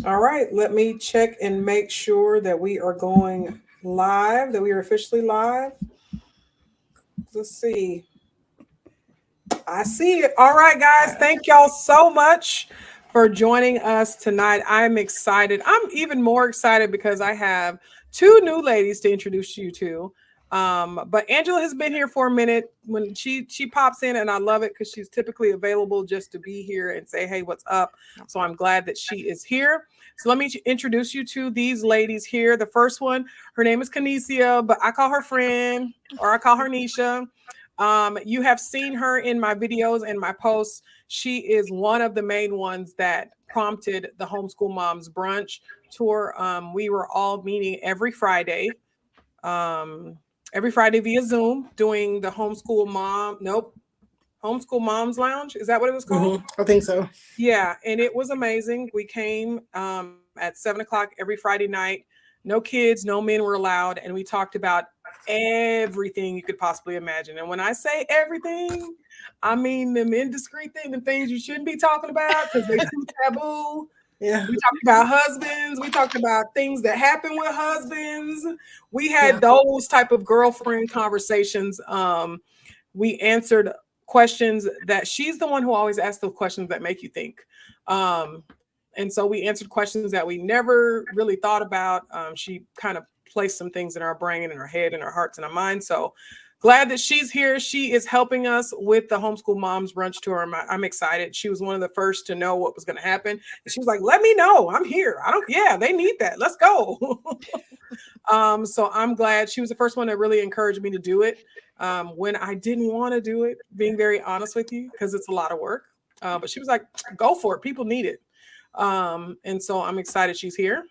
All right, let me check and make sure that we are going live, that we are officially live. Let's see. I see it. All right, guys. Thank y'all so much for joining us tonight. I'm excited. I'm even more excited because I have two new ladies to introduce you to. But Angela has been here for a minute. When she pops in, and I love it because she's typically available just to be here and say, "Hey, what's up?" So I'm glad that she is here. So let me introduce you to these ladies here. The first one, her name is Kanesia, but I call her friend, or I call her Nisha. You have seen her in my videos and my posts. She is one of the main ones that prompted the Homeschool Moms Brunch tour. We were all meeting um, every Friday via Zoom, doing the Homeschool Moms Lounge. Is that what it was called? I think so. Yeah, and it was amazing. We came at 7 o'clock every Friday night. No kids, no men were allowed, and we talked about everything you could possibly imagine. And when I say everything, I mean them indiscreet things, the things you shouldn't be talking about because they too taboo. Yeah. We talked about husbands. We talked about things that happen with husbands. We had Yeah. those type of girlfriend conversations. We answered questions that she's the one who always asks the questions that make you think. And so we answered questions that we never really thought about. She kind of placed some things in our brain and our head and our hearts and our minds. So glad that she's here. She is helping us with the Homeschool Moms Brunch Tour. I'm excited. She was one of the first to know what was going to happen. And she was like, let me know. I'm here. Yeah, they need that. Let's go. So I'm glad she was the first one that really encouraged me to do it. When I didn't want to do it, being very honest with you, because it's a lot of work. But she was like, go for it. People need it. And so I'm excited she's here.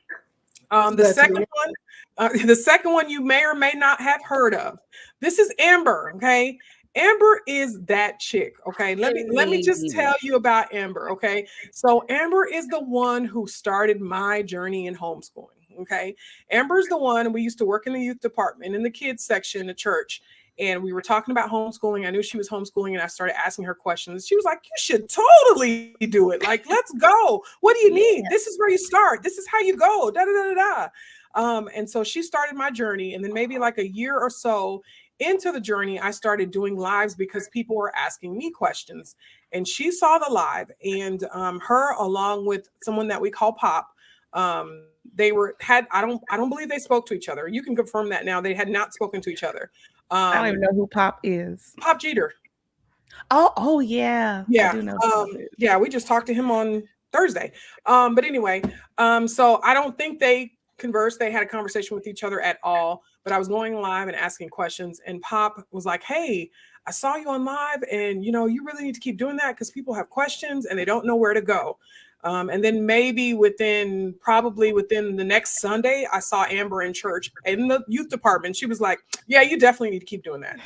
The second one you may or may not have heard of. This is Amber. Okay. Amber is that chick. Okay. Let me just tell you about Amber. Okay. So Amber is the one who started my journey in homeschooling. Okay. Amber's the one, we used to work in the youth department in the kids section at church. And we were talking about homeschooling. I knew she was homeschooling, and I started asking her questions. She was like, you should totally do it. Like, let's go. What do you need? This is where you start. This is how you go. Da da da da. And so she started my journey. And then maybe like a year or so into the journey, I started doing lives because people were asking me questions. And she saw the live, and her, along with someone that we call Pop, I don't believe they spoke to each other. You can confirm that now. They had not spoken to each other. I don't even know who Pop is. Pop Jeter. Oh yeah. Yeah. I do know yeah, we just talked to him on Thursday. But anyway, so I don't think they conversed. They had a conversation with each other at all. But I was going live and asking questions, and Pop was like, hey, I saw you on live, and you really need to keep doing that because people have questions and they don't know where to go. And then maybe probably within the next Sunday, I saw Amber in church in the youth department. She was like, yeah, you definitely need to keep doing that.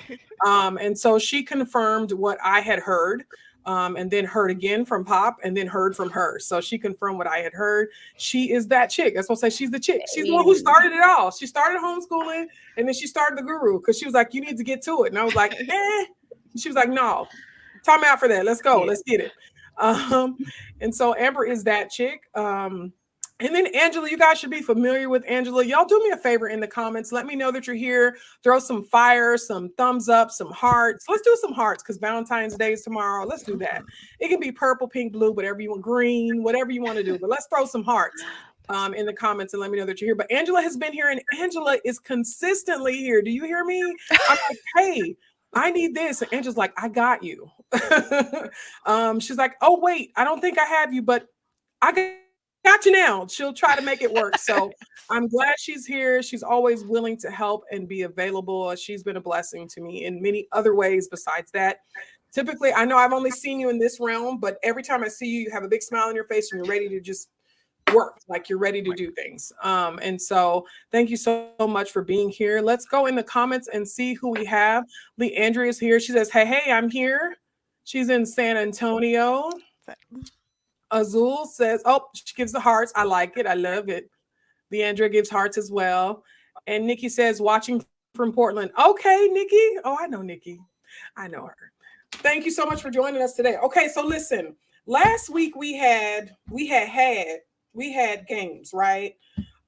And so she confirmed what I had heard, and then heard again from Pop, and then heard from her. So she confirmed what I had heard. She is that chick. That's what I say. She's the chick. She's the one who started it all. She started homeschooling, and then she started the Guru because she was like, you need to get to it. And I was like, She was like, no, time out for that. Let's go. Let's get it. And so Amber is that chick. And then Angela, you guys should be familiar with Angela. Y'all do me a favor in the comments. Let me know that you're here. Throw some fire, some thumbs up, some hearts. Let's do some hearts because Valentine's Day is tomorrow. Let's do that. It can be purple, pink, blue, whatever you want, green, whatever you want to do. But let's throw some hearts in the comments and let me know that you're here. But Angela has been here, and Angela is consistently here. Do you hear me? I'm like, hey, I need this. And Angela's like, I got you. She's like, oh, wait, I don't think I have you, but I got you now. She'll try to make it work. So I'm glad she's here. She's always willing to help and be available. She's been a blessing to me in many other ways besides that. Typically, I know I've only seen you in this realm, but every time I see you, you have a big smile on your face and you're ready to just work, like you're ready to do things. And so thank you so much for being here. Let's go in the comments and see who we have. Leandria is here. She says, hey, I'm here. She's in San Antonio. Azul says, oh, she gives the hearts. I like it. I love it. Leandra gives hearts as well. And Nikki says, watching from Portland. Okay, Nikki. Oh, I know Nikki. I know her. Thank you so much for joining us today. Okay, so listen, last week we had we had games, right?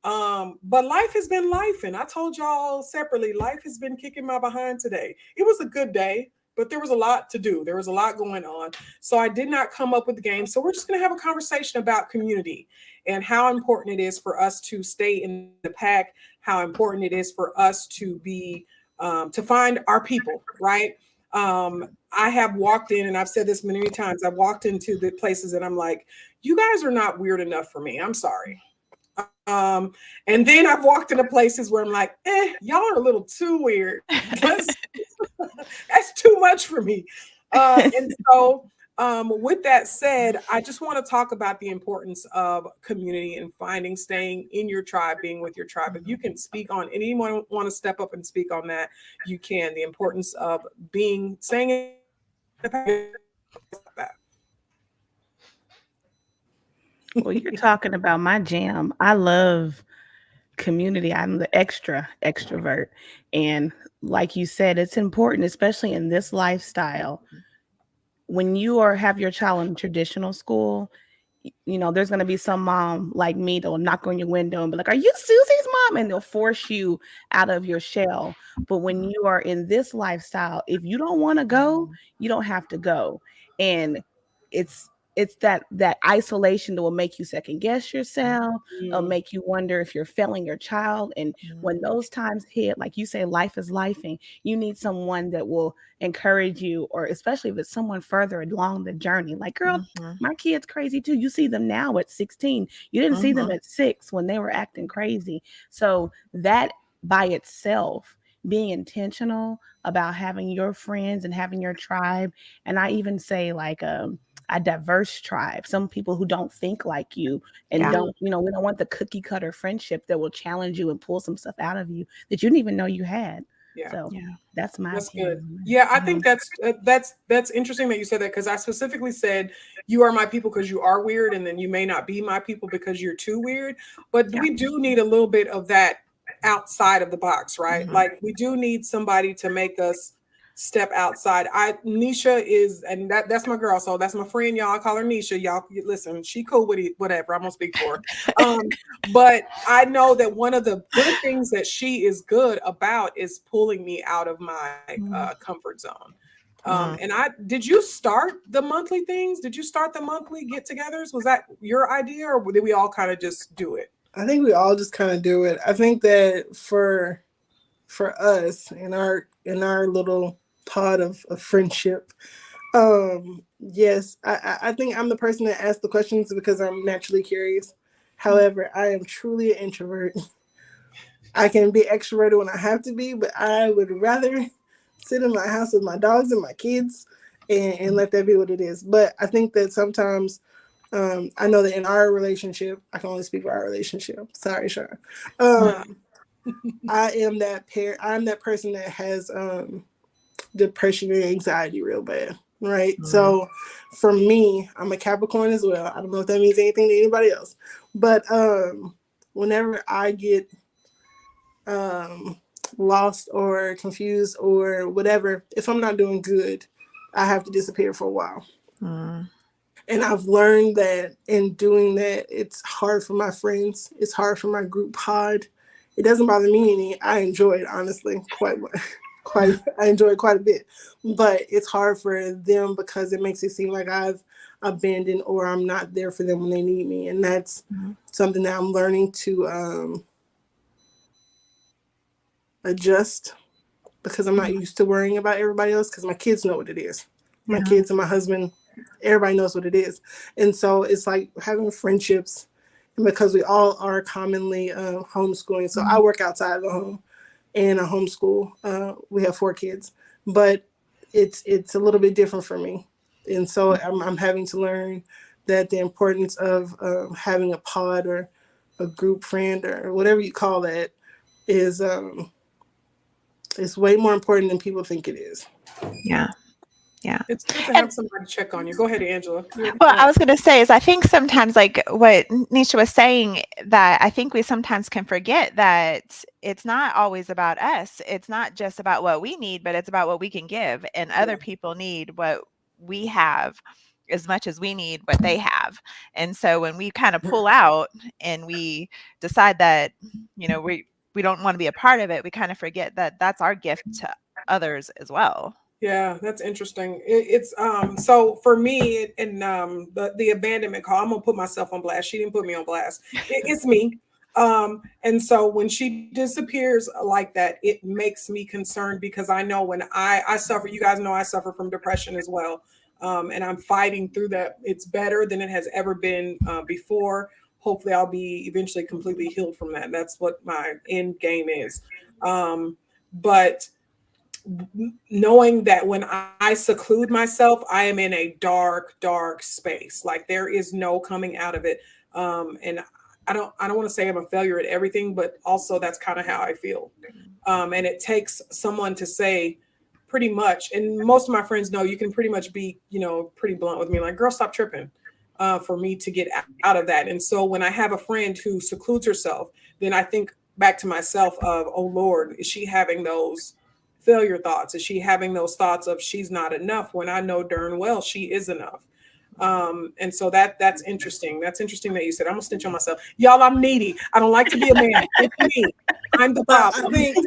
But life has been life, and I told y'all separately, life has been kicking my behind today. It was a good day, but there was a lot to do. There was a lot going on. So I did not come up with the game. So we're just gonna have a conversation about community and how important it is for us to stay in the pack, how important it is for us to be to find our people, right? I have walked in, and I've said this many times. I've walked into the places and I'm like, you guys are not weird enough for me. I'm sorry. And then I've walked into places where I'm like, y'all are a little too weird. That's too much for me. And so, with that said, I just want to talk about the importance of community and staying in your tribe, being with your tribe. If you can speak on anyone want to step up and speak on that, you can. The importance of staying in the that. Well, you're talking about my jam. I love community. I'm the extrovert. And like you said, it's important, especially in this lifestyle. When you have your child in traditional school, there's going to be some mom like me that will knock on your window and be like, "Are you Susie's mom?" And they'll force you out of your shell. But when you are in this lifestyle, if you don't want to go, you don't have to go. And it's that isolation that will make you second guess yourself. It'll make you wonder if you're failing your child. And when those times hit, like you say, life is lifing, you need someone that will encourage you, or especially if it's someone further along the journey. Like, girl, my kid's crazy too. You see them now at 16. You didn't see them at 6 when they were acting crazy. So that by itself, being intentional about having your friends and having your tribe. And I even say like a diverse tribe, some people who don't think like you and don't, we don't want the cookie cutter friendship that will challenge you and pull some stuff out of you that you didn't even know you had. Yeah. So that's good. Yeah, I think that's interesting that you said that, because I specifically said you are my people because you are weird, and then you may not be my people because you're too weird. But we do need a little bit of that outside of the box, right? Like we do need somebody to make us step outside. Nisha is, and that's my girl, so that's my friend, y'all. I call her Nisha. Y'all listen, she cool with it, whatever. I'm gonna speak for her. But I know that one of the good things that she is good about is pulling me out of my comfort zone. And did you start the monthly things? Did you start the monthly get-togethers? Was that your idea, or did we all kind of just do it? I think we all just kind of do it. I think that for us in our little pod of friendship, yes, I think I'm the person that asks the questions because I'm naturally curious. However, I am truly an introvert. I can be extroverted when I have to be, but I would rather sit in my house with my dogs and my kids and let that be what it is. But I think that sometimes, I know that in our relationship, I can only speak for our relationship. Sorry, Sean. I am I'm that person that has depression and anxiety real bad, right? So for me, I'm a Capricorn as well. I don't know if that means anything to anybody else, but whenever I get lost or confused or whatever, if I'm not doing good, I have to disappear for a while. And I've learned that in doing that, it's hard for my friends. It's hard for my group pod. It doesn't bother me any. I enjoy it, honestly, I enjoy it quite a bit. But it's hard for them because it makes it seem like I've abandoned or I'm not there for them when they need me. And that's something that I'm learning to adjust, because I'm not used to worrying about everybody else, because my kids know what it is. My kids and my husband, everybody knows what it is. And so it's like having friendships, and because we all are commonly homeschooling. So I work outside of the home and I homeschool. We have 4 kids, but it's a little bit different for me. And so I'm having to learn that the importance of having a pod or a group friend or whatever you call that is way more important than people think it is. Yeah. It's good to have somebody check on you. Go ahead, Angela. Well, I was going to say is I think sometimes, like what Nisha was saying, that I think we sometimes can forget that it's not always about us. It's not just about what we need, but it's about what we can give, and other people need what we have. as much as we need what they have. And so when we kind of pull out and we decide that, we don't want to be a part of it, we kind of forget that that's our gift to others as well. Yeah, that's interesting. It's so for me and the abandonment call, I'm gonna put myself on blast. She didn't put me on blast. It's me. And so when she disappears like that, it makes me concerned because I know when I suffer, you guys know I suffer from depression as well. And I'm fighting through that. It's better than it has ever been before. Hopefully I'll be eventually completely healed from that. That's what my end game is. But knowing that when I seclude myself, I am in a dark, dark space. Like there is no coming out of it. And I don't want to say I'm a failure at everything, but also that's kind of how I feel. And it takes someone to say pretty much, and most of my friends know you can pretty much be, pretty blunt with me, like, girl, stop tripping, for me to get out of that. And so when I have a friend who secludes herself, then I think back to myself of, oh Lord, is she having those failure thoughts? Is she having those thoughts of she's not enough when I know darn well she is enough? And so that's interesting. That's interesting that you said, I'm gonna snitch on myself. Y'all, I'm needy. I don't like to be a man. It's me. I'm the problem. I think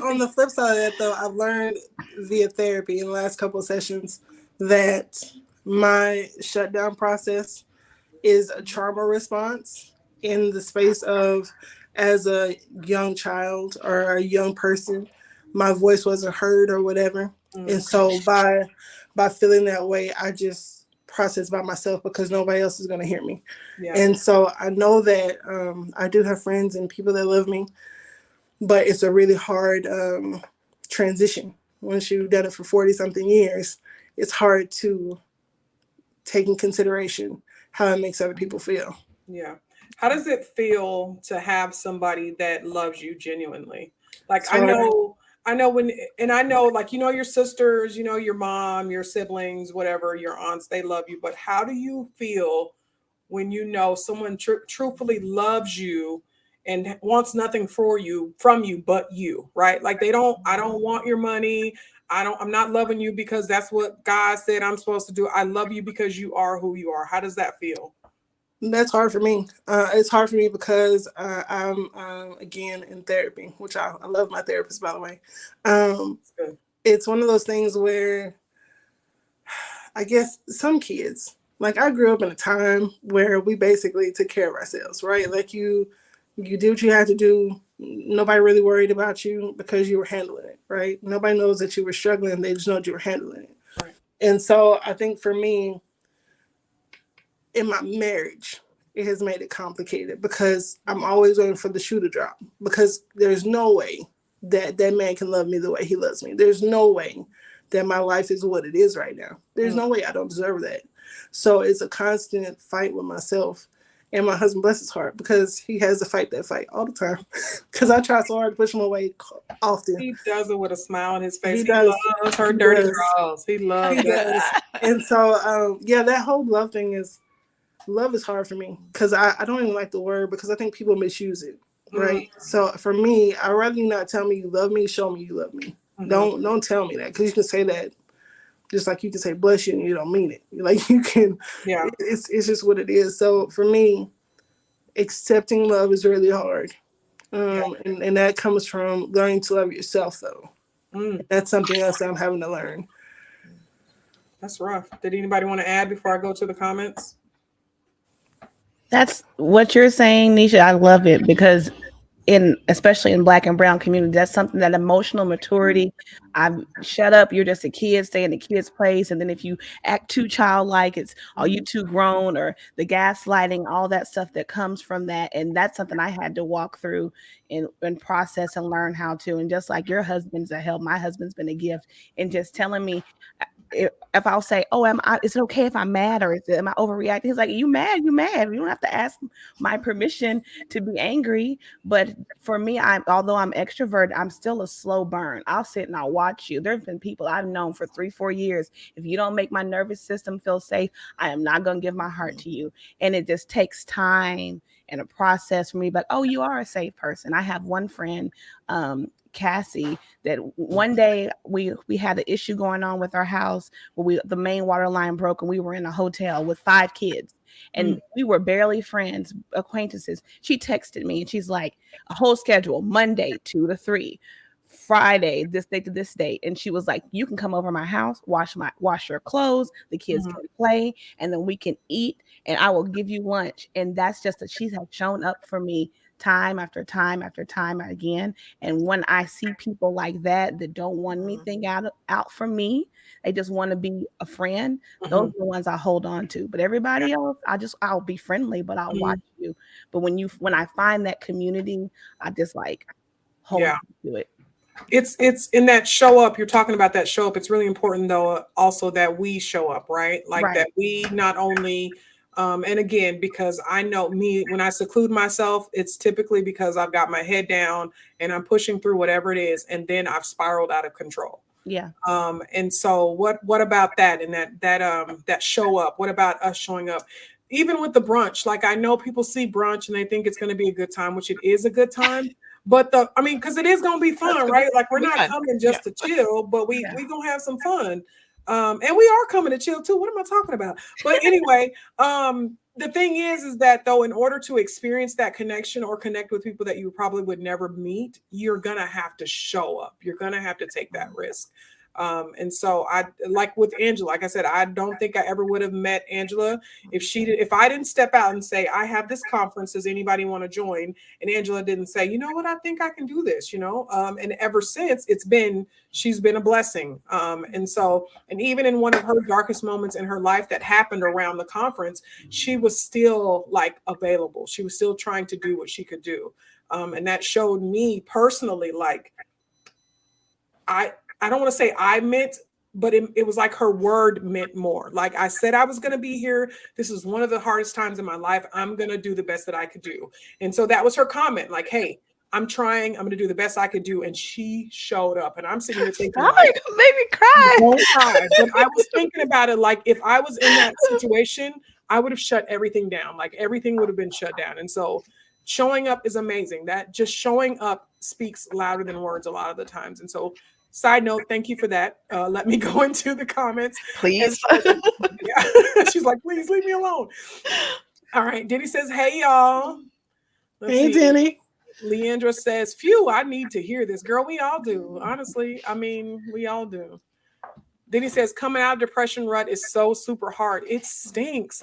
on the flip side of that, though, I've learned via therapy in the last couple of sessions that my shutdown process is a trauma response in the space of, as a young child or a young person, my voice wasn't heard or whatever. And so by feeling that way, I just process by myself because nobody else is going to hear me. Yeah. And so I know that I do have friends and people that love me, but it's a really hard transition. Once you've done it for 40 something years, it's hard to take in consideration how it makes other people feel. Yeah. How does it feel to have somebody that loves you genuinely? Like, I know when, and I know, like, your sisters, your mom, your siblings, whatever, your aunts, they love you. But how do you feel when someone truthfully loves you and wants nothing from you but you, right? Like I don't want your money. I'm not loving you because that's what God said I'm supposed to do. I love you because you are who you are. How does that feel? That's hard for me. It's hard for me because I'm, again, in therapy, which I love my therapist, by the way. It's one of those things where I guess some kids, like I grew up in a time where we basically took care of ourselves, right? Like you did what you had to do. Nobody really worried about you because you were handling it, right? Nobody knows that you were struggling. They just know that you were handling it. Right. And so I think for me, in my marriage, it has made it complicated because I'm always waiting for the shoe to drop because there's no way that that man can love me the way he loves me. There's no way that my life is what it is right now. There's no way I don't deserve that. So it's a constant fight with myself. And my husband, bless his heart, because he has to fight that fight all the time. Because I try so hard to push him away often. He does it with a smile on his face. He does. Loves her dirty draws. He loves that. And so, that whole love is hard for me because I don't even like the word because I think people misuse it, right? So for me, I'd rather you not tell me you love me, show me you love me. Don't tell me that because you can say that just like you can say bless you and you don't mean it. Like you can, it's just what it is. So for me, accepting love is really hard. And that comes from learning to love yourself though. That's something else I'm having to learn. That's rough. Did anybody want to add before I go to the comments? That's what you're saying, Nisha. I love it because especially in Black and brown community, that's something that emotional maturity. Shut up. You're just a kid. Stay in the kid's place. And then if you act too childlike, it's you too grown, or the gaslighting, all that stuff that comes from that. And that's something I had to walk through and process and learn how to. And just like your husband's a help, my husband's been a gift. And just telling me, if I'll say, is it okay if I'm mad or am I overreacting? He's like, you mad. You don't have to ask my permission to be angry. But for me, although I'm extrovert, I'm still a slow burn. I'll sit and I'll watch you. There've been people I've known for 3-4 years. If you don't make my nervous system feel safe, I am not going to give my heart to you. And it just takes time and a process for me. But, you are a safe person. I have one friend, Cassie that one day we had an issue going on with our house where the main water line broke and we were in a hotel with 5 kids and we were barely friends, acquaintances. She texted me and she's like, a whole schedule, Monday 2 to 3, Friday this date to this date, and she was like, you can come over my house, wash your clothes, the kids can play, and then we can eat, and I will give you lunch. And that's just that she has shown up for me time after time after time again. And when I see people like that don't want anything out from me, they just want to be a friend, those are the ones I hold on to. But everybody else, I'll be friendly, but I'll watch you. But when I find that community, I just like hold on to it. It's in that show up. You're talking about that show up. It's really important though, also that we show up, right? Like that we not only, and again, because I know me, when I seclude myself, it's typically because I've got my head down and I'm pushing through whatever it is, and then I've spiraled out of control. Yeah. And so what about that? And that show up, what about us showing up? Even with the brunch, like I know people see brunch and they think it's going to be a good time, which it is a good time. But because it is going to be fun, right? Like we're not coming just to chill, but we going to have some fun. And we are coming to chill too. What am I talking about? But anyway, the thing is that though, in order to experience that connection or connect with people that you probably would never meet, you're going to have to show up. You're going to have to take that risk. And so I, like with Angela, like I said, I don't think I ever would have met Angela if I didn't step out and say, I have this conference, does anybody want to join? And Angela didn't say, you know what, I think I can do this, and ever since she's been a blessing. And even in one of her darkest moments in her life that happened around the conference, she was still like available. She was still trying to do what she could do. And that showed me personally, like I don't want to say I meant, but it was like her word meant more. Like I said, I was going to be here. This is one of the hardest times in my life. I'm going to do the best that I could do. And so that was her comment. Like, hey, I'm trying. I'm going to do the best I could do. And she showed up. And I'm sitting here thinking, like, made me cry. Don't cry. But I was thinking about it. Like if I was in that situation, I would have shut everything down. Like everything would have been shut down. And so showing up is amazing. That just showing up speaks louder than words a lot of the times. And so side note, thank you for that. Let me go into the comments. Please. She's like, please leave me alone. All right. Diddy says, hey, y'all. Hey, Denny. Leandra says, phew, I need to hear this. Girl, we all do. Honestly, I mean, we all do. Diddy says, coming out of depression rut is so super hard. It stinks.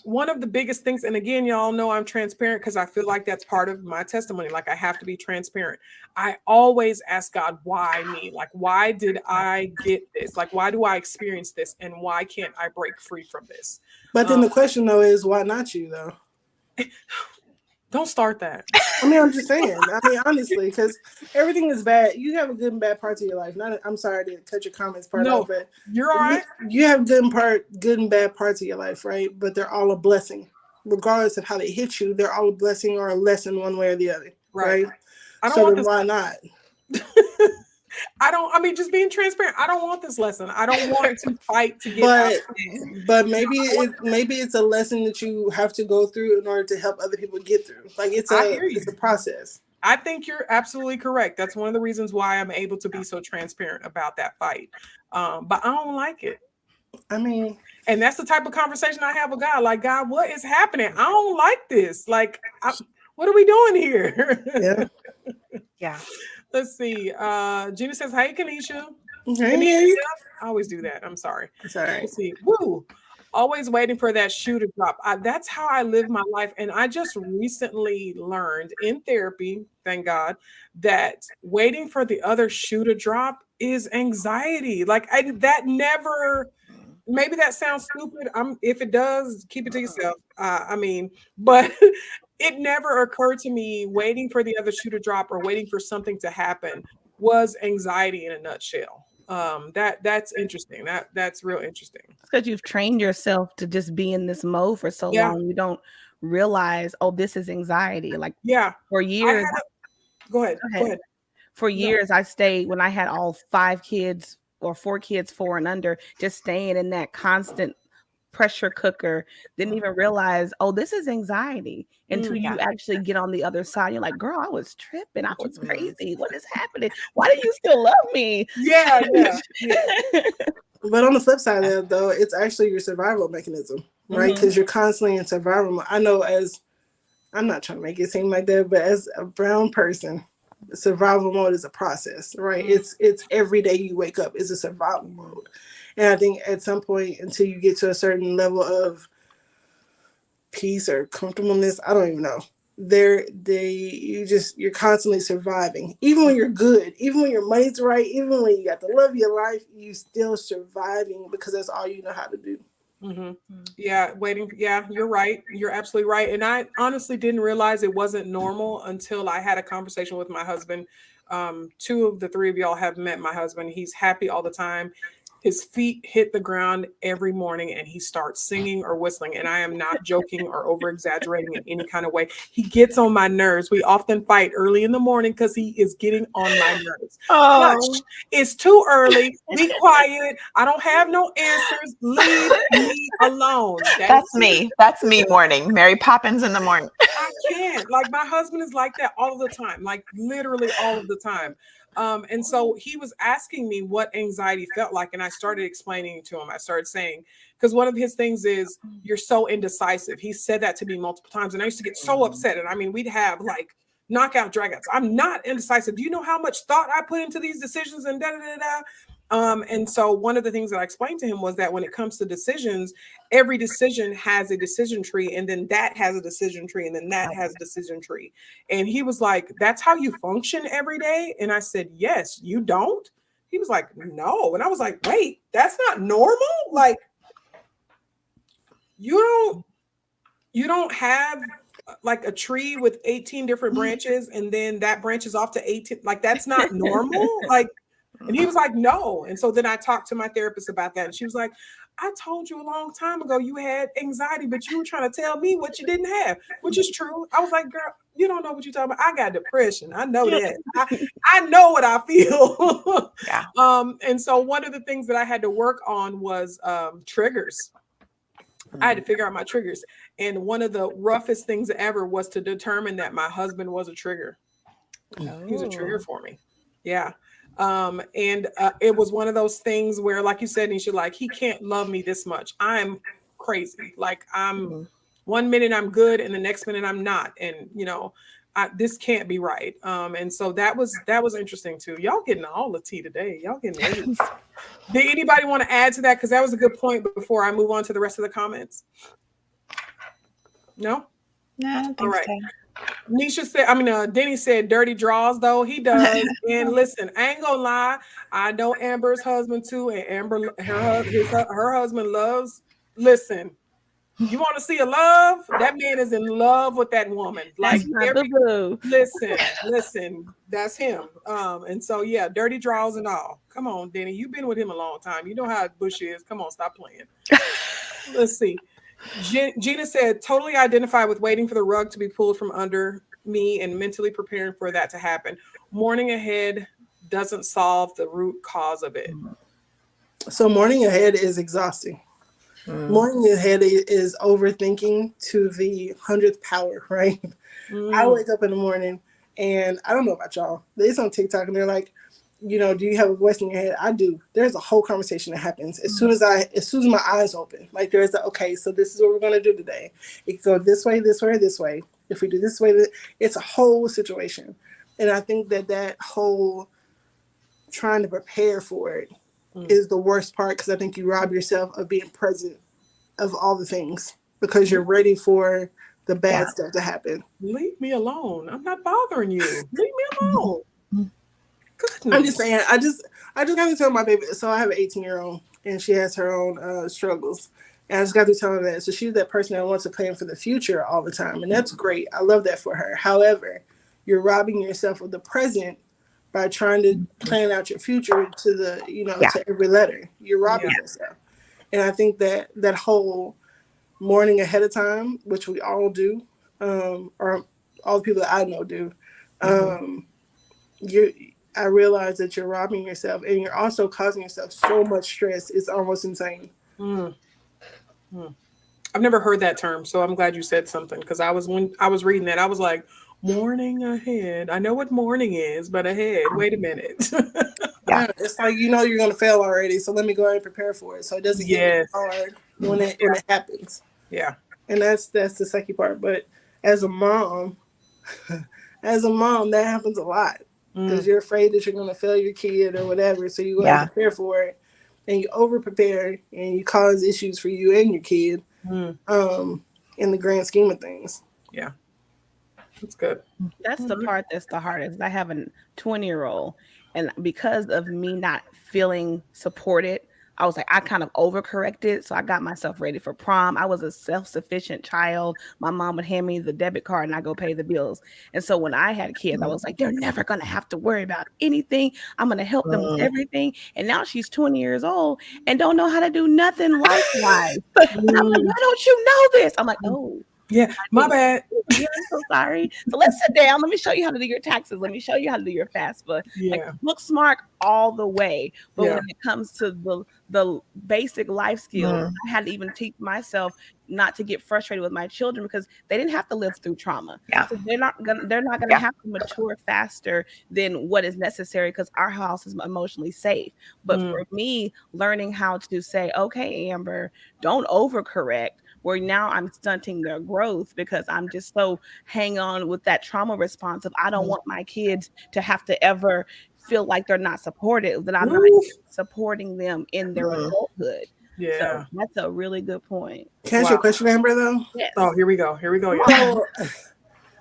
One of the biggest things, and again, y'all know I'm transparent because I feel like that's part of my testimony. Like I have to be transparent. I always ask God, why me? Like, why did I get this? Like, why do I experience this? And why can't I break free from this? But then the question though is, why not you though? Don't start that. I mean, I'm just saying. I mean, honestly, because everything is bad. You have a good and bad parts of your life. I'm sorry to cut your comments part out, but you're all right. You have good and bad parts of your life, right? But they're all a blessing, regardless of how they hit you. They're all a blessing or a lesson, one way or the other, right? Why not? Just being transparent. I don't want this lesson. I don't want to fight to get out. But maybe it's a lesson that you have to go through in order to help other people get through. Like it's a process. I think you're absolutely correct. That's one of the reasons why I'm able to be so transparent about that fight. But I don't like it. I mean, and that's the type of conversation I have with God. Like, God, what is happening? I don't like this. Like, what are we doing here? Yeah. Yeah. Let's see. Gina says, hey, Kanisha. Hey. I always do that. I'm sorry. Sorry. Let's see. Woo. Always waiting for that shoe to drop. That's how I live my life. And I just recently learned in therapy, thank God, that waiting for the other shoe to drop is anxiety. Like maybe that sounds stupid. If it does, keep it to yourself. But it never occurred to me waiting for the other shoe to drop or waiting for something to happen was anxiety in a nutshell. That's interesting. That's real interesting. It's because you've trained yourself to just be in this mode for so long. You don't realize, oh, this is anxiety. Like for years. Go ahead. For years, I stayed when I had all 5 kids or 4 kids, 4 and under, just staying in that constant pressure cooker, didn't even realize, oh, this is anxiety until you actually get on the other side. You're like, girl, I was tripping. I was crazy. What is happening? Why do you still love me? Yeah. But on the flip side of that, though, it's actually your survival mechanism, right? Because you're constantly in survival mode. I know, as I'm not trying to make it seem like that, but as a brown person, survival mode is a process, right? It's every day you wake up is a survival mode. And I think at some point, until you get to a certain level of peace or comfortableness, I don't even know, you're constantly surviving. Even when you're good, even when your money's right, even when you got the love of your life, you still surviving because that's all you know how to do. Yeah, you're right. You're absolutely right. And I honestly didn't realize it wasn't normal until I had a conversation with my husband. 2 of the 3 of y'all have met my husband. He's happy all the time. His feet hit the ground every morning and he starts singing or whistling. And I am not joking or over exaggerating in any kind of way. He gets on my nerves. We often fight early in the morning because he is getting on my nerves. Hush. It's too early. Be quiet. I don't have no answers. Leave me alone. That's me. That's me morning. Mary Poppins in the morning. I can't. Like, my husband is like that all the time. Like, literally all of the time. And so he was asking me what anxiety felt like. And I started explaining to him. I started saying, because one of his things is, you're so indecisive. He said that to me multiple times. And I used to get so upset. And I mean, we'd have like knockout dragouts. I'm not indecisive. Do you know how much thought I put into these decisions and and so one of the things that I explained to him was that when it comes to decisions, every decision has a decision tree, and then that has a decision tree, and then that has a decision tree. And he was like, that's how you function every day? And I said, yes. You don't? He was like, no. And I was like, wait, that's not normal? Like, you don't have like a tree with 18 different branches, and then that branches off to 18. Like, that's not normal. Like, and he was like, no. And so then I talked to my therapist about that. And she was like, I told you a long time ago you had anxiety, but you were trying to tell me what you didn't have, which is true. I was like, girl, you don't know what you're talking about. I got depression. I know that. I know what I feel. Yeah. And so one of the things that I had to work on was triggers. I had to figure out my triggers. And one of the roughest things ever was to determine that my husband was a trigger. He was a trigger for me. Yeah. And it was one of those things where, like you said, Nisha, like, he can't love me this much. I'm crazy. Like, I'm 1 minute I'm good and the next minute I'm not. And, you know, this can't be right. And so that was interesting too. Y'all getting all the tea today. Y'all getting everything. Did anybody want to add to that? Because that was a good point before I move on to the rest of the comments. No? No, I don't think all right. so. Nisha said, Denny said dirty draws, though. He does. And listen, I ain't gonna lie. I know Amber's husband too. And Amber, her husband loves, listen, you want to see a love? That man is in love with that woman. Like, listen, that's him. And so, yeah, dirty draws and all. Come on, Denny. You've been with him a long time. You know how Bush is. Come on, stop playing. Let's see. Gina said, totally identify with waiting for the rug to be pulled from under me and mentally preparing for that to happen. Mourning ahead doesn't solve the root cause of it. So mourning ahead is exhausting. Mourning ahead is overthinking to the 100th power, right? I wake up in the morning and I don't know about y'all. It's on TikTok and they're like, you know, do you have a voice in your head? I do. There's a whole conversation that happens as soon as my eyes open. Like, there's okay, so this is what we're going to do today. It can go this way, this way, or this way. If we do this way, it's a whole situation. And I think that whole trying to prepare for it is the worst part, because I think you rob yourself of being present of all the things because you're ready for the bad stuff to happen. Leave me alone. I'm not bothering you. Leave me alone. Goodness. I'm just saying, I just got to tell my baby. So I have an 18-year-old and she has her own struggles. And I just got to tell her that. So she's that person that wants to plan for the future all the time. And that's great. I love that for her. However, you're robbing yourself of the present by trying to plan out your future to the, to every letter. You're robbing yourself. And I think that whole morning ahead of time, which we all do, or all the people that I know do, I realize that you're robbing yourself and you're also causing yourself so much stress. It's almost insane. I've never heard that term, so I'm glad you said something because when I was reading that, I was like, morning ahead. I know what morning is, but ahead. Wait a minute. Yeah, it's like you're gonna fail already, so let me go ahead and prepare for it so it doesn't hit me Yes. hard when it happens. Yeah. And that's the sucky part. But as a mom, that happens a lot because you're afraid that you're gonna fail your kid or whatever. So you go ahead and prepare for it, and you over prepare, and you cause issues for you and your kid. In the grand scheme of things. Yeah. That's good. That's the part that's the hardest. I have a 20-year-old, and because of me not feeling supported, I was like, I kind of overcorrected. So I got myself ready for prom. I was a self-sufficient child. My mom would hand me the debit card and I go pay the bills. And so when I had kids, I was like, they're never going to have to worry about anything. I'm going to help them with everything. And now she's 20 years old and don't know how to do nothing likewise. I'm like, why don't you know this? I'm like, oh. Yeah, my bad. Yeah, I'm so sorry. So let's sit down. Let me show you how to do your taxes. Let me show you how to do your FAFSA. Like, book smart all the way. But when it comes to the basic life skills, I had to even teach myself not to get frustrated with my children because they didn't have to live through trauma. Yeah. So they're not gonna have to mature faster than what is necessary because our house is emotionally safe. But for me, learning how to say, okay, Amber, don't overcorrect. Where now I'm stunting their growth because I'm just so hang on with that trauma response of I don't want my kids to have to ever feel like they're not supported, that I'm not supporting them in their adulthood. Yeah. So that's a really good point. Can I ask you a question, Amber, though? Yes. Oh, here we go. Yeah. So,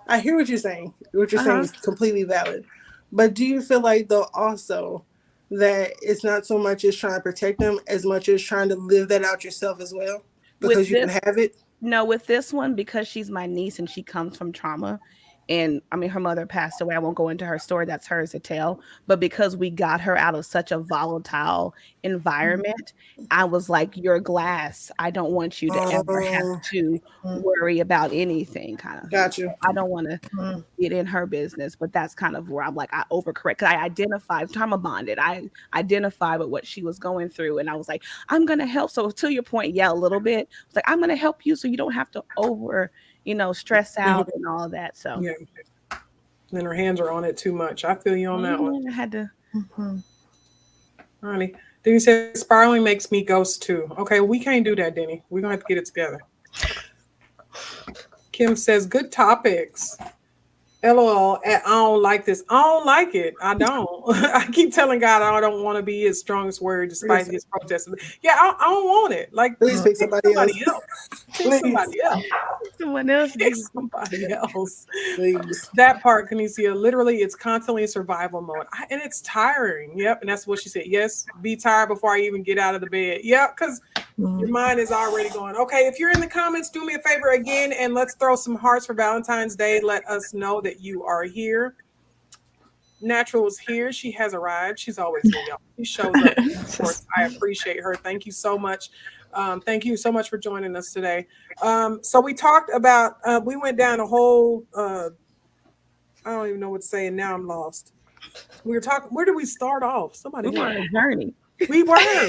I hear what you're saying. What you're saying is completely valid. But do you feel like, though, also that it's not so much as trying to protect them as much as trying to live that out yourself as well? Because you can have it? No, with this one, because she's my niece and she comes from trauma. And I mean, her mother passed away. I won't go into her story. That's hers to tell. But because we got her out of such a volatile environment, I was like, you're glass. I don't want you to ever have to worry about anything. Kind of. Got you. I don't want to get in her business. But that's kind of where I'm like, I overcorrect. Because I identified, trauma bonded. I identified with what she was going through. And I was like, I'm going to help. So to your point, a little bit. It's like, I'm going to help you so you don't have to stress out and all of that. So then her hands are on it too much. I feel you on that one. I had to. Honey, Denny said spiraling makes me ghost too. Okay, we can't do that, Denny. We're gonna have to get it together. Kim says good topics. LOL, I don't like this. I don't like it. I don't. I keep telling God I don't want to be his strongest word despite his protests. Yeah, I don't want it. Like, please pick somebody else. Pick somebody else. Someone else. Pick somebody else. Please. That part, Kanesia, literally, it's constantly in survival mode. And it's tiring. Yep. And that's what she said. Yes, be tired before I even get out of the bed. Yep, because your mind is already going, okay, if you're in the comments, do me a favor again, and let's throw some hearts for Valentine's Day. Let us know that you are here. Natural is here. She has arrived. She's always here, y'all. She shows up. Of course, I appreciate her. Thank you so much. Thank you so much for joining us today. So we talked about, we went down a whole, I don't even know what to say, and now I'm lost. We were talking, where did we start off? Somebody We were on a journey. We were. I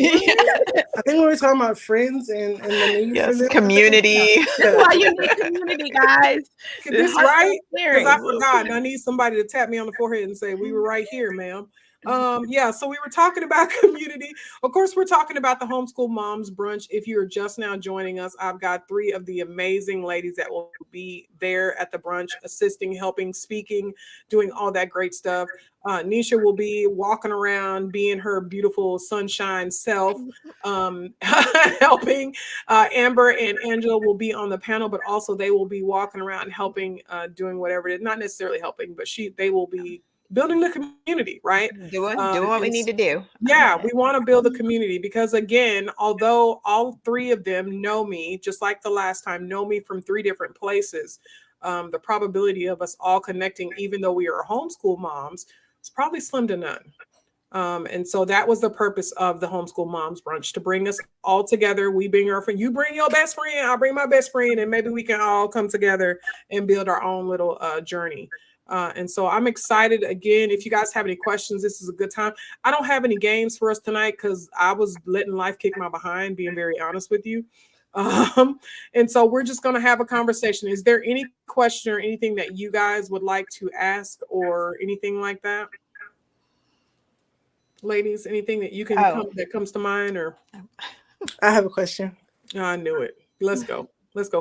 think we were talking about friends and the need for them. Community. That's why you need community, guys. Is this right? Because I forgot. I need somebody to tap me on the forehead and say, we were right here, ma'am. So we were talking about community. Of course, we're talking about the Homeschool Moms Brunch. If you're just now joining us, I've got 3 of the amazing ladies that will be there at the brunch, assisting, helping, speaking, doing all that great stuff. Nisha will be walking around being her beautiful sunshine self, helping. Amber and Angela will be on the panel, but also they will be walking around helping, doing whatever it is. Not necessarily helping, but they will be building the community, right? Doing what we need to do. Yeah, we want to build a community because, again, although all 3 of them know me, just like the last time, know me from 3 different places, the probability of us all connecting, even though we are homeschool moms, is probably slim to none. And so that was the purpose of the Homeschool Moms Brunch, to bring us all together. We bring our friend, you bring your best friend, I'll bring my best friend, and maybe we can all come together and build our own little journey. And so I'm excited. Again, if you guys have any questions, this is a good time. I don't have any games for us tonight because I was letting life kick my behind, being very honest with you. And so we're just going to have a conversation. Is there any question or anything that you guys would like to ask or anything like that? Ladies, anything that you can that comes to mind? Or I have a question. I knew it. Let's go,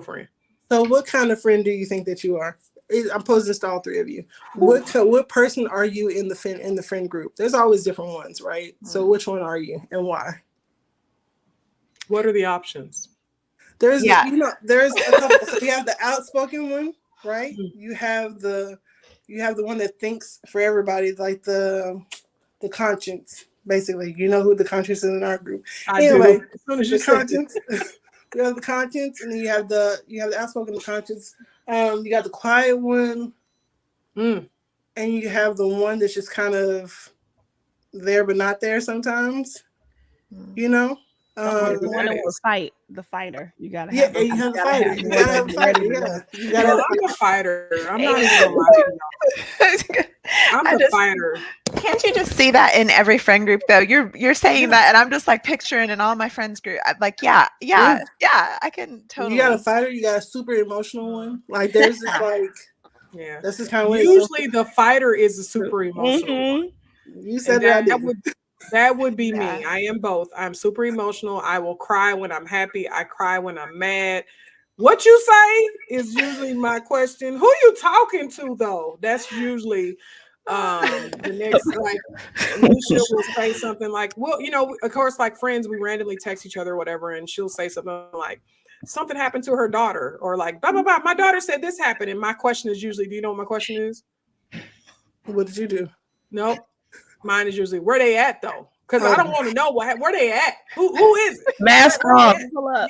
friend. So what kind of friend do you think that you are? I'm posing this to all three of you. What person are you in the friend group? There's always different ones, right? So which one are you and why? What are the options? There's a couple. So you have the outspoken one, right? You have the one that thinks for everybody, like the conscience, basically. You know who the conscience is in our group. Anyway, as soon as you the conscience. You have the conscience, and then you have the outspoken conscience. You got the quiet one, and you have the one that's just kind of there but not there sometimes. You know, the one that will fight, the fighter. You gotta have. You have the fighter. You gotta have a fighter. Yeah, you gotta. I'm a fighter. I'm not even gonna lie to y'all. I'm a fighter. Can't you just see that in every friend group though? You're saying that, and I'm just like picturing in all my friends group. I'm like, yeah, I can totally. You got a fighter. You got a super emotional one. Like there's just like, this is kind of usually the fighter is a super emotional one. You said that. That would be me. I am both. I'm super emotional. I will cry when I'm happy. I cry when I'm mad. What you say is usually my question. Who you talking to though? That's usually the next, like Nisha will say something like, well, you know, of course, like friends, we randomly text each other or whatever, and she'll say something like, something happened to her daughter, or like, blah, blah, blah. My daughter said this happened. And my question is usually, do you know what my question is? What did you do? Nope. Mine is usually, where they at though? Because I don't want to know where they at. Who is it? Mask off.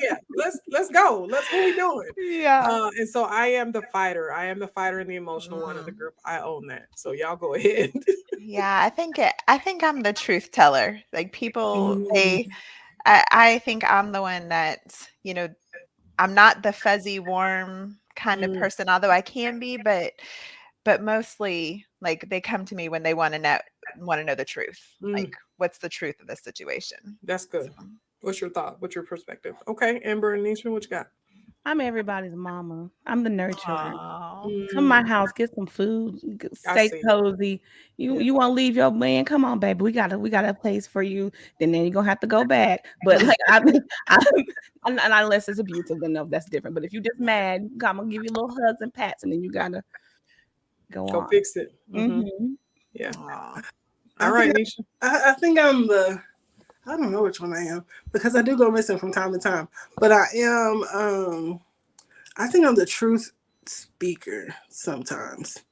Yeah, let's go. What we doing? Yeah. And so I am the fighter. I am the fighter and the emotional one of the group. I own that. So y'all go ahead. Yeah, I think I'm the truth teller. Like people, I think I'm the one that, you know, I'm not the fuzzy, warm kind of person, although I can be, but mostly like they come to me when they want to know the truth. Like, what's the truth of this situation? That's good. What's your thought? What's your perspective? Okay, Amber and Nisha, what you got? I'm everybody's mama. I'm the nurturer. Come to my house, get some food, stay cozy. You want to leave your man? Come on, baby. We got a place for you. Then you're gonna have to go back. But like unless it's abusive, then no, that's different. But if you're just mad, I'm gonna give you little hugs and pats, and then you gotta go on. Fix it. Yeah. All right, Nisha. I think I'm I don't know which one I am because I do go missing from time to time. But I am I think I'm the truth speaker sometimes.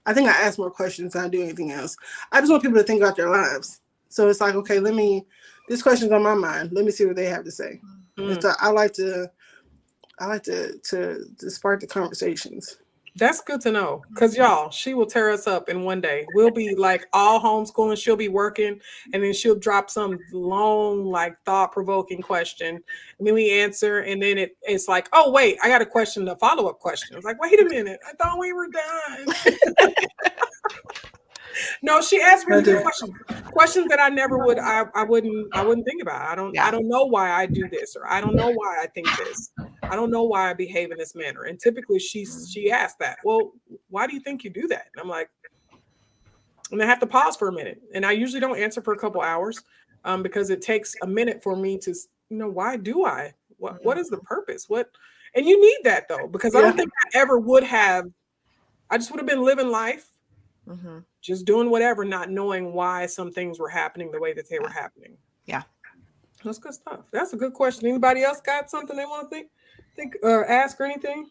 I think I ask more questions than I do anything else. I just want people to think about their lives. So it's like, okay, this question's on my mind. Let me see what they have to say. So I like to spark the conversations. That's good to know, because y'all, she will tear us up in one day. We'll be like all homeschooling, she'll be working, and then she'll drop some long, like thought-provoking question, and then we answer, and then it's like, oh wait, I got a follow-up question. It's like, wait a minute, I thought we were done. No, she asked really good questions that I never would. I wouldn't think about. I don't know why I do this, or I don't know why I think this. I don't know why I behave in this manner. And typically she asked that. Well, why do you think you do that? And I'm like, and I have to pause for a minute. And I usually don't answer for a couple hours, because it takes a minute for me to, why do I? What is the purpose? And you need that though, because I don't think I ever would have. I just would have been living life. Just doing whatever, not knowing why some things were happening the way that they were happening. Yeah. That's good stuff. That's a good question. Anybody else got something they want to think or ask or anything?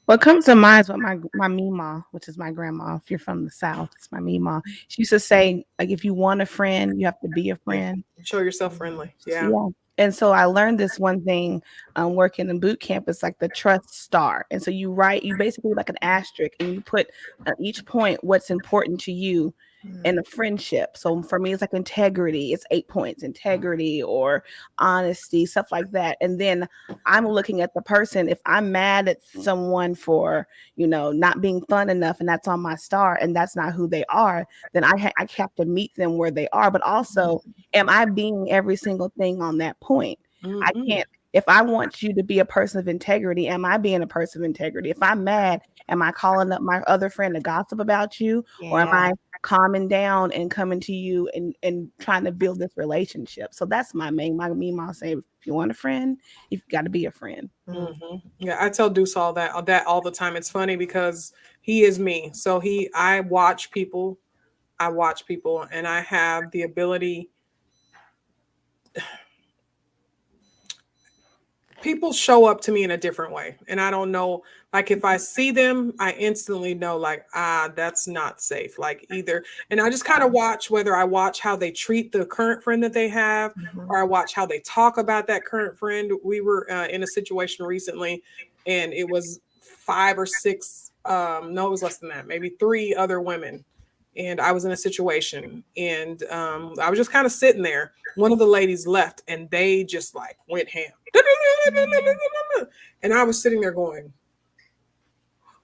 What comes to mind is what my Meemaw, which is my grandma. If you're from the South, it's my Meemaw. She used to say, like, if you want a friend, you have to be a friend. Show yourself friendly. Yeah. And so I learned this one thing working in boot camp. It's like the trust star. And so you basically like an asterisk, and you put at each point what's important to you in a friendship. So for me, it's like integrity. It's 8 points: integrity or honesty, stuff like that. And then I'm looking at the person. If I'm mad at someone for, not being fun enough, and that's on my star, and that's not who they are, then I have to meet them where they are. But also, am I being every single thing on that point? I can't If I want you to be a person of integrity, am I being a person of integrity? If I'm mad, am I calling up my other friend to gossip about you? Or am I calming down and coming to you and trying to build this relationship? So that's my mom say, if you want a friend, you've got to be a friend. Yeah, I tell Deuce all that all the time. It's funny because he is me. So I watch people, and I have the ability. People show up to me in a different way, and I don't know, like, if I see them, I instantly know, like, that's not safe, like, either. And I just kind of watch, whether I watch how they treat the current friend that they have, or I watch how they talk about that current friend. We were in a situation recently, and it was 5 or 6, no, it was less than that, maybe 3 other women. And I was in a situation, and I was just kind of sitting there. One of the ladies left, and they just like went ham. And I was sitting there going,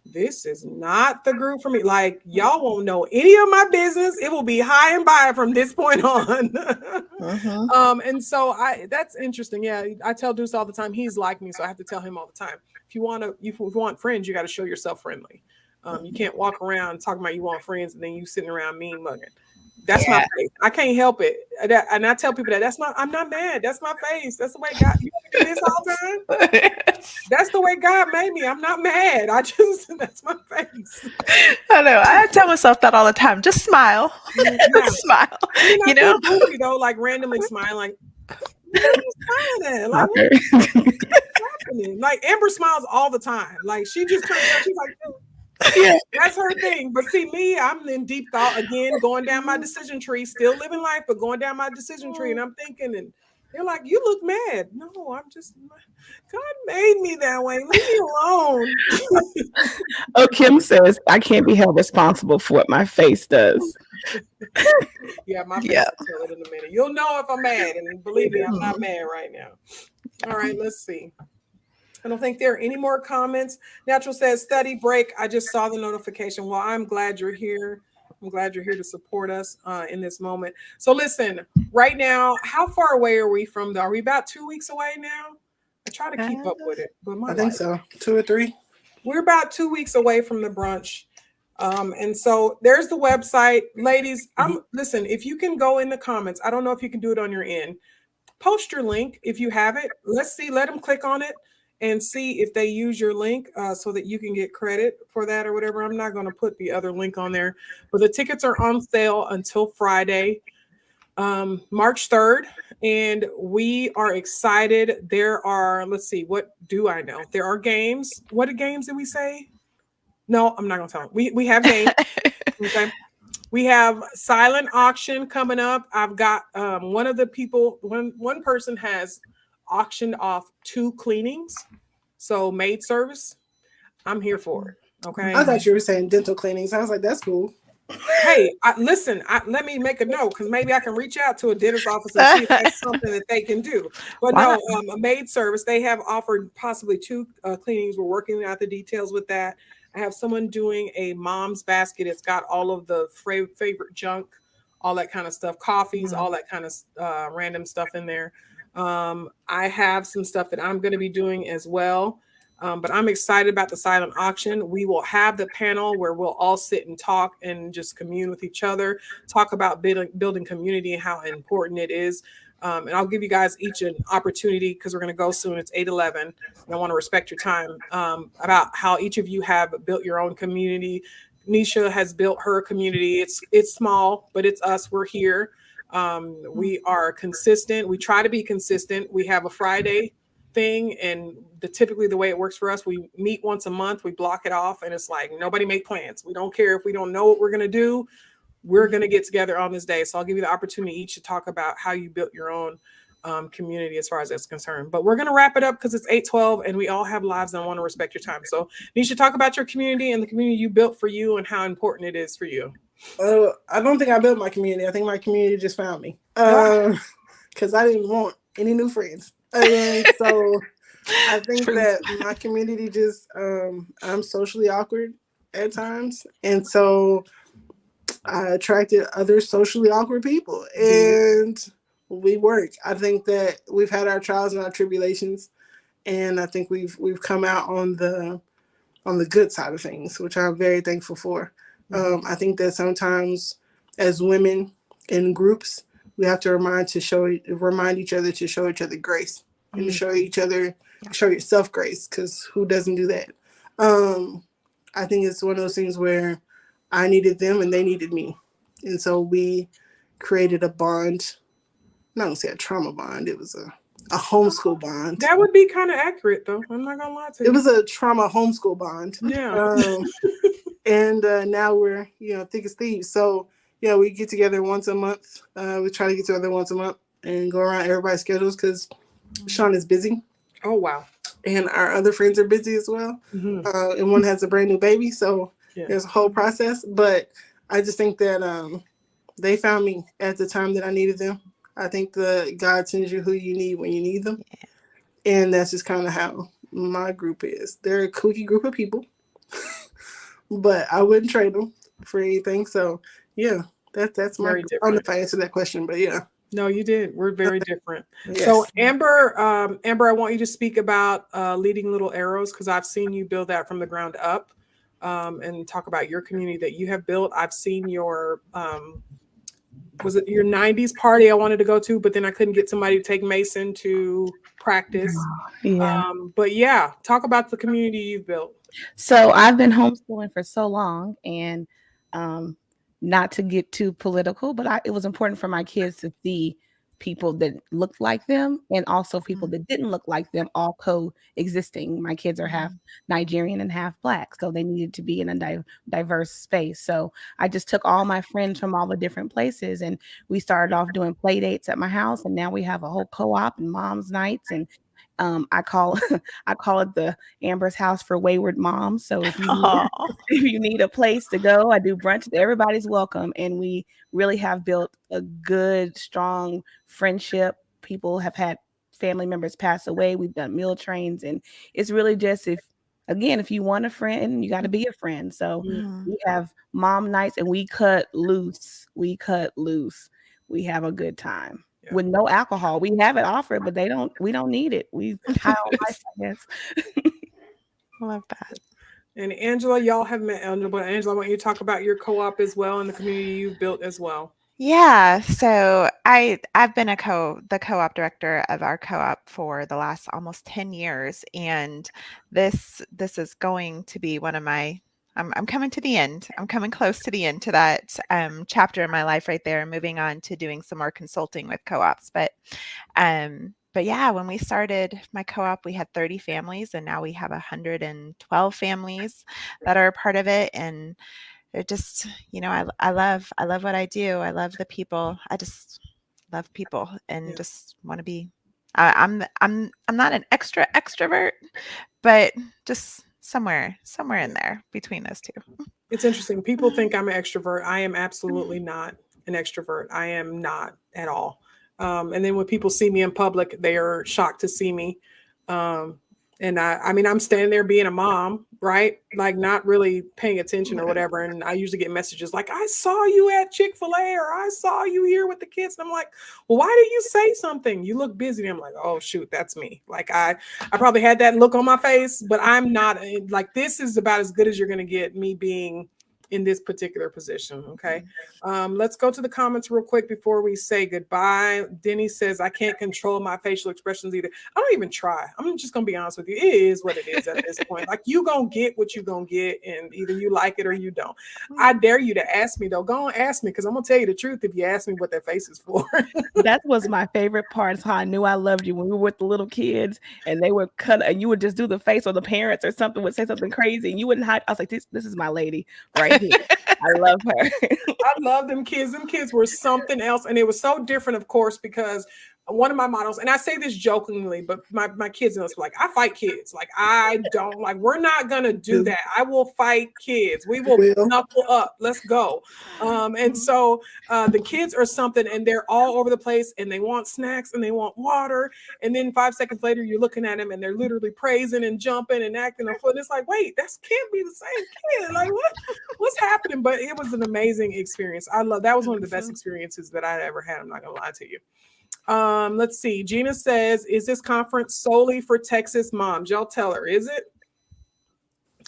this is not the group for me. Like, y'all won't know any of my business. It will be high and by from this point on. And so that's interesting. Yeah, I tell Deuce all the time, he's like me, so I have to tell him all the time, if you want friends, you got to show yourself friendly. You can't walk around talking about you want friends and then you sitting around mean mugging. That's my face. I can't help it. And I tell people I'm not mad. That's my face. That's the way God, you do this all the time. That's the way God made me. I'm not mad. That's my face. I know. I tell myself that all the time. Just smile. Smile. You know? Goofy, though, like randomly smiling. What are you smiling at? Like, what's happening? Like, Amber smiles all the time. Like, she just turns around, she's like, yeah, that's her thing. But see, me, I'm in deep thought again, going down my decision tree, still living life, but going down my decision tree. And I'm thinking, and they're like, you look mad. No, I'm just, God made me that way. Leave me alone. Oh, Kim says, I can't be held responsible for what my face does. Yeah, my face will tell it in a minute. You'll know if I'm mad. And believe me, I'm not mad right now. All right, let's see. I don't think there are any more comments. Natural says, study break. I just saw the notification. Well, I'm glad you're here. I'm glad you're here to support us in this moment. So listen, right now, how far away are we from are we about 2 weeks away now? I try to keep up with it, but I think so. 2 or 3. We're about 2 weeks away from the brunch. And so there's the website. Ladies, listen, if you can go in the comments, I don't know if you can do it on your end. Post your link if you have it. Let's see, let them click on it and see if they use your link so that you can get credit for that or whatever. I'm not going to put the other link on there, but the tickets are on sale until Friday, March 3rd. And we are excited. There are, let's see, what do I know? There are games. What games did we say? No, I'm not going to tell them. We have games. Okay. We have silent auction coming up. I've got one of the people, one person has auctioned off 2 cleanings. So maid service, I'm here for it. Okay. I thought you were saying dental cleanings. I was like, that's cool. Hey, listen, let me make a note because maybe I can reach out to a dentist office and see if that's something that they can do. But no, a maid service, they have offered possibly 2 cleanings. We're working out the details with that. I have someone doing a mom's basket. It's got all of the favorite junk, all that kind of stuff, coffees, all that kind of random stuff in there. I have some stuff that I'm going to be doing as well. But I'm excited about the silent auction. We will have the panel where we'll all sit and talk and just commune with each other, talk about building community and how important it is. And I'll give you guys each an opportunity because we're going to go soon. It's 8:11. And I want to respect your time about how each of you have built your own community. Nisha has built her community. It's small, but it's us. We're here. We are consistent. We try to be consistent. We have a Friday thing, and typically the way it works for us, we meet once a month, we block it off, and it's like nobody make plans. We don't care if we don't know what we're going to do. We're going to get together on this day. So I'll give you the opportunity each to talk about how you built your own community as far as that's concerned. But we're going to wrap it up because it's 8:12 and we all have lives and I want to respect your time. So you should talk about your community and the community you built for you and how important it is for you. I don't think I built my community. I think my community just found me because I didn't want any new friends. So I think that my community just, I'm socially awkward at times. And so I attracted other socially awkward people and we work. I think that we've had our trials and our tribulations. and I think we've come out on the good side of things, which I'm very thankful for. I think that sometimes as women in groups, we have to remind each other to show each other grace and to show yourself grace, because who doesn't do that? I think it's one of those things where I needed them and they needed me, and so we created a bond. I'm not gonna say a trauma bond. It was a homeschool bond. That would be kind of accurate, though. I'm not gonna lie to you. It was a trauma homeschool bond. Yeah. And now we're, thick as thieves. So we get together once a month. We try to get together once a month and go around everybody's schedules, because Sean is busy. Oh, wow. And our other friends are busy as well. Mm-hmm. And one has a brand new baby, so Yeah. there's a whole process. But I just think that they found me at the time that I needed them. I think God sends you who you need when you need them. Yeah. And that's just kind of how my group is. They're a kooky group of people, but I wouldn't trade them for anything. So yeah, that's my. I don't know if I answered that question, but yeah. No, you did. We're very different. Yes. So Amber, I want you to speak about Leading Little Arrows, because I've seen you build that from the ground up, and talk about your community that you have built. I've seen your was it your 90s party I wanted to go to, but then I couldn't get somebody to take Mason to practice. Yeah. But yeah, talk about the community you've built. So I've been homeschooling for so long, and not to get too political, but it was important for my kids to see people that looked like them and also people that didn't look like them, all coexisting. My kids are half Nigerian and half Black, so they needed to be in a diverse space. So I just took all my friends from all the different places, and we started off doing play dates at my house, and now we have a whole co-op and mom's nights, and I call it the Amber's House for Wayward Moms. So if you need a place to go, I do brunch. Everybody's welcome, and we really have built a good, strong friendship. People have had family members pass away. We've done meal trains, and it's really just if you want a friend, you got to be a friend. So we have mom nights, and we cut loose. We have a good time. Yeah. With no alcohol. We have it offered, but we don't need it. We high on life, I guess. Love that. And Angela, y'all have met Angela, but Angela, I want you to talk about your co-op as well and the community you've built as well. Yeah, so I've been the co-op director of our co-op for the last almost 10 years, and this is going to be one of my I'm coming to the end. I'm coming close to the end to that chapter in my life right there, moving on to doing some more consulting with co-ops. But yeah, when we started my co-op, we had 30 families, and now we have 112 families that are a part of it. And it just, I love what I do. I love the people. I just love people and just want to be. I'm not an extrovert, but just somewhere in there between those two. It's interesting. People think I'm an extrovert. I am absolutely not an extrovert. I am not at all. And then when people see me in public, they are shocked to see me. And I mean, I'm standing there being a mom, right? Like not really paying attention or whatever. And I usually get messages like, I saw you at Chick-fil-A, or I saw you here with the kids. And I'm like, well, why did you say something? You look busy. And I'm like, oh shoot, that's me. Like I probably had that look on my face, but I'm not like, this is about as good as you're going to get me being in this particular position. Okay. Let's go to the comments real quick before we say goodbye. Denny says, I can't control my facial expressions either. I don't even try. I'm just going to be honest with you. It is what it is at this point. Like you going to get what you going to get, and either you like it or you don't. I dare you to ask me though. Go and ask me, because I'm going to tell you the truth if you ask me what that face is for. That was my favorite part, is how I knew I loved you when we were with the little kids and they would cut and you would just do the face, or the parents or something would say something crazy and you wouldn't hide. I was like, this is my lady right here. I love her. I love them kids. Them kids were something else. And it was so different, of course, because one of my models, and I say this jokingly, but my kids know, like, I fight kids. Like, I don't like, we're not going to do that. I will fight kids. We will knuckle up. Let's go. And so the kids are something, and they're all over the place, and they want snacks and they want water. And then 5 seconds later, you're looking at them and they're literally praising and jumping and acting a foot. It's like, wait, that can't be the same kid. Like, what's happening? But it was an amazing experience. That was one of the best experiences that I ever had. I'm not going to lie to you. Let's see. Gina says, is this conference solely for Texas moms? Y'all tell her, is it?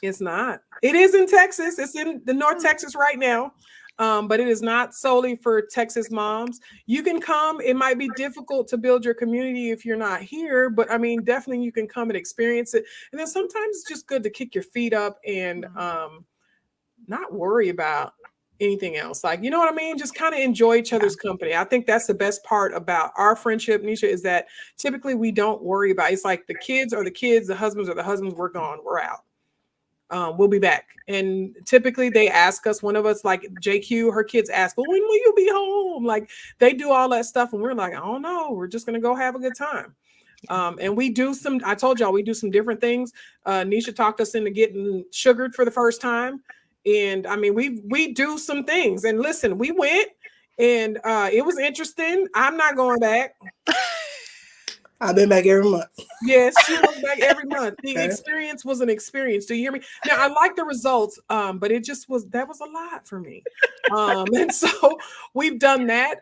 It's not. It is in Texas. It's in the North Texas right now. But it is not solely for Texas moms. You can come. It might be difficult to build your community if you're not here, but I mean, definitely you can come and experience it. And then sometimes it's just good to kick your feet up and not worry about anything else. Like, you know what I mean? Just kind of enjoy each other's company. I think that's the best part about our friendship, Nisha, is that typically we don't worry about it's like the kids are the kids, the husbands are the husbands, we're gone, we're out. We'll be back. And typically they ask us, one of us, like JQ, her kids ask, well, when will you be home? Like they do all that stuff. And we're like, I don't know. We're just going to go have a good time. And we do I told y'all, we do some different things. Nisha talked us into getting sugared for the first time. And I mean, we do some things. And listen, we went and it was interesting. I'm not going back. I've been back every month. Yes, she goes back every month. The experience was an experience. Do you hear me? Now I like the results, but it just was a lot for me. And so we've done that.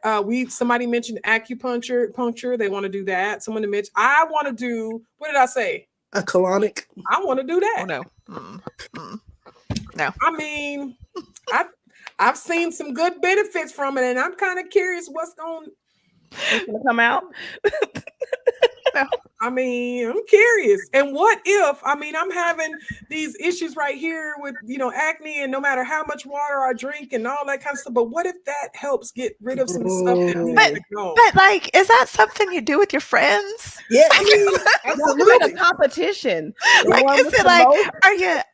Somebody mentioned puncture. They want to do that. Someone mentioned I want to do. What did I say? A colonic. I want to do that. Oh no. No. I mean, I've seen some good benefits from it, and I'm kind of curious what's going to come out. I mean, I'm curious. And what if, I mean, I'm having these issues right here with, acne, and no matter how much water I drink and all that kind of stuff, but what if that helps get rid of some stuff that needs to go? But like, is that something you do with your friends? Yeah, I mean, absolutely. A competition. Like, is it like,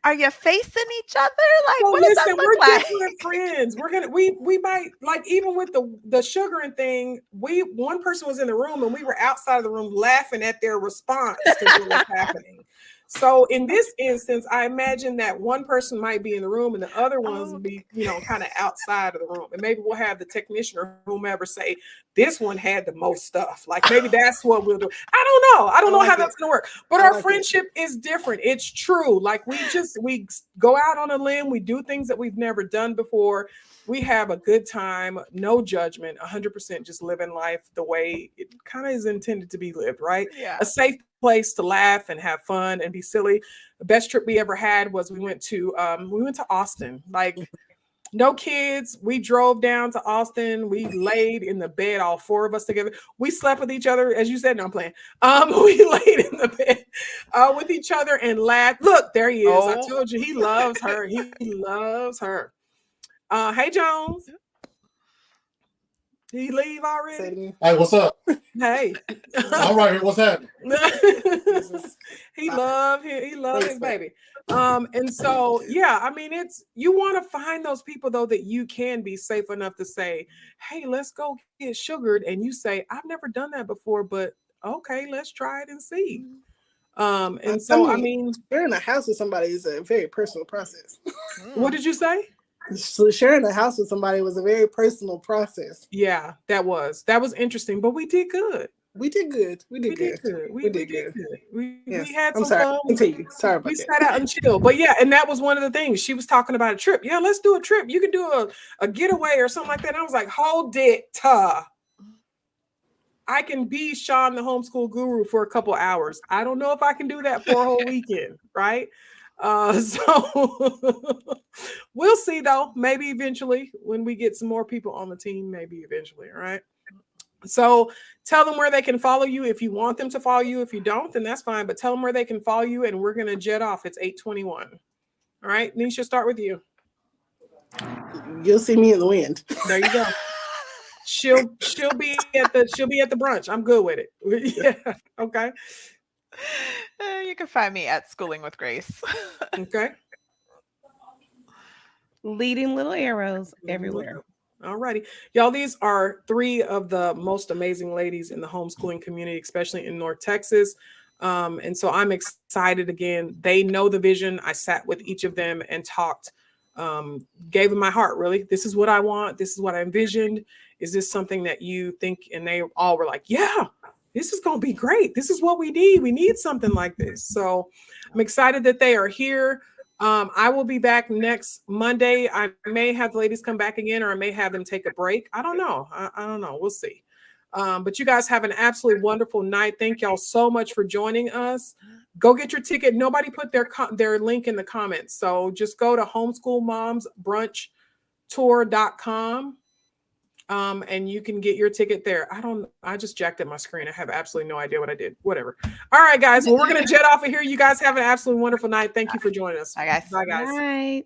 are you facing each other? Like, well, what does that listen, look we're like? different friends. We might, like, even with the sugaring thing, one person was in the room and we were outside of the room laughing at their response to what was happening. So in this instance, I imagine that one person might be in the room and the other ones would be, kind of outside of the room. And maybe we'll have the technician or whomever say, this one had the most stuff. Like maybe that's what we'll do. I don't know. I don't know how that's going to work. But our friendship is different. It's true. Like we go out on a limb. We do things that we've never done before. We have a good time, no judgment, 100% just living life the way it kind of is intended to be lived, right? Yeah. A safe place to laugh and have fun and be silly. The best trip we ever had was we went to Austin. Like no kids. We drove down to Austin. We laid in the bed, all four of us together. We slept with each other, as you said. No, I'm playing. We laid in the bed with each other and laughed. Look, there he is. I told you he loves her. He loves her. Hey Jones. He leave already? Hey, what's up? Hey. All right here. What's happening? He loved his baby. And so yeah, I mean you want to find those people though that you can be safe enough to say, hey, let's go get sugared. And you say, I've never done that before, but okay, let's try it and see. And so I mean sharing a house with somebody is a very personal process. What did you say? So sharing a house with somebody was a very personal process. Yeah, that was interesting, but we did good. We did good. We did good. We had some fun. Sorry about we sat out and chill. But yeah, and that was one of the things. She was talking about a trip. Yeah, let's do a trip. You can do a getaway or something like that. And I was like, hold it. I can be Sean the homeschool guru for a couple hours. I don't know if I can do that for a whole weekend, right? So we'll see though. Maybe eventually when we get some more people on the team, maybe eventually. All right. So tell them where they can follow you. If you want them to follow you, if you don't, then that's fine. But tell them where they can follow you and we're going to jet off. It's 8:21. All right. Nisha, start with you. You'll see me in the wind. There you go. She'll be at the brunch. I'm good with it. Yeah. Okay. You can find me at Schooling with Grace. Okay. Leading little arrows everywhere. All righty. Y'all, these are three of the most amazing ladies in the homeschooling community, especially in North Texas. And so I'm excited again. They know the vision. I sat with each of them and talked, gave them my heart, really. This is what I want. This is what I envisioned. Is this something that you think? And they all were like, yeah, this is going to be great. This is what we need. We need something like this. So I'm excited that they are here. I will be back next Monday. I may have the ladies come back again, or I may have them take a break. I don't know. I don't know. We'll see. But you guys have an absolutely wonderful night. Thank y'all so much for joining us. Go get your ticket. Nobody put their link in the comments. So just go to homeschoolmomsbrunchtour.com. And you can get your ticket there. I just jacked up my screen. I have absolutely no idea what I did. Whatever. All right, guys. Well, we're going to jet off of here. You guys have an absolutely wonderful night. Thank you for joining us. Bye, guys. Bye, guys. All right.